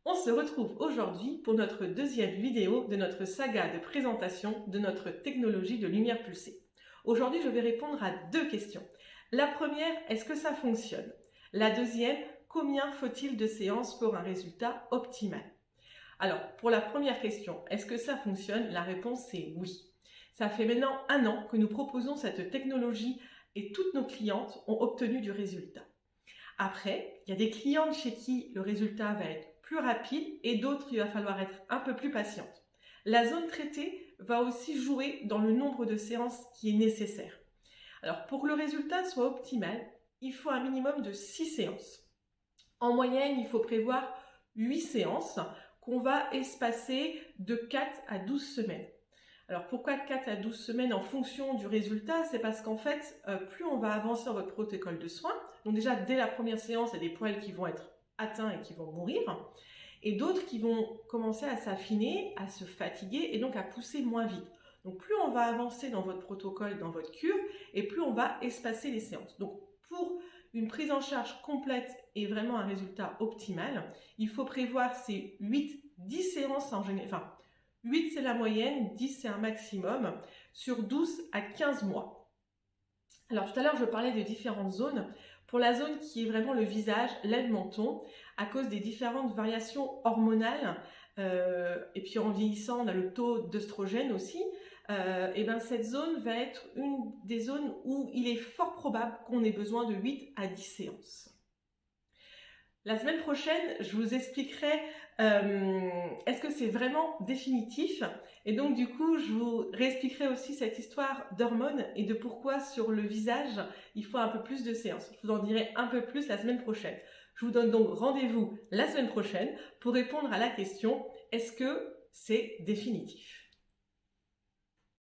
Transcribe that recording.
On se retrouve aujourd'hui pour notre deuxième vidéo de notre saga de présentation de notre technologie de lumière pulsée. Aujourd'hui, je vais répondre à deux questions. La première, est-ce que ça fonctionne? La deuxième, combien faut-il de séances pour un résultat optimal? Alors, pour la première question, est-ce que ça fonctionne? La réponse est oui. Ça fait maintenant 1 an que nous proposons cette technologie et toutes nos clientes ont obtenu du résultat. Après, il y a des clientes chez qui le résultat va être plus rapide et d'autres, il va falloir être un peu plus patiente. La zone traitée va aussi jouer dans le nombre de séances qui est nécessaire. Alors, pour que le résultat soit optimal, il faut un minimum de 6 séances. En moyenne, il faut prévoir 8 séances qu'on va espacer de 4 à 12 semaines. Alors pourquoi 4 à 12 semaines en fonction du résultat? C'est parce qu'en fait, plus on va avancer dans votre protocole de soins, donc déjà dès la première séance, il y a des poils qui vont être atteints et qui vont mourir, et d'autres qui vont commencer à s'affiner, à se fatiguer et donc à pousser moins vite. Donc plus on va avancer dans votre protocole, dans votre cure, et plus on va espacer les séances. Donc pour une prise en charge complète et vraiment un résultat optimal, il faut prévoir ces 8-10 séances en général. Enfin, 8 c'est la moyenne, 10 c'est un maximum, sur 12 à 15 mois. Alors tout à l'heure je parlais de différentes zones. Pour la zone qui est vraiment le visage, l'aile menton, à cause des différentes variations hormonales, et puis en vieillissant on a le taux d'œstrogène aussi, et ben cette zone va être une des zones où il est fort probable qu'on ait besoin de 8 à 10 séances. La semaine prochaine, je vous expliquerai est-ce que c'est vraiment définitif, et donc du coup, je vous réexpliquerai aussi cette histoire d'hormones et de pourquoi sur le visage, il faut un peu plus de séances. Je vous en dirai un peu plus la semaine prochaine. Je vous donne donc rendez-vous la semaine prochaine pour répondre à la question est-ce que c'est définitif?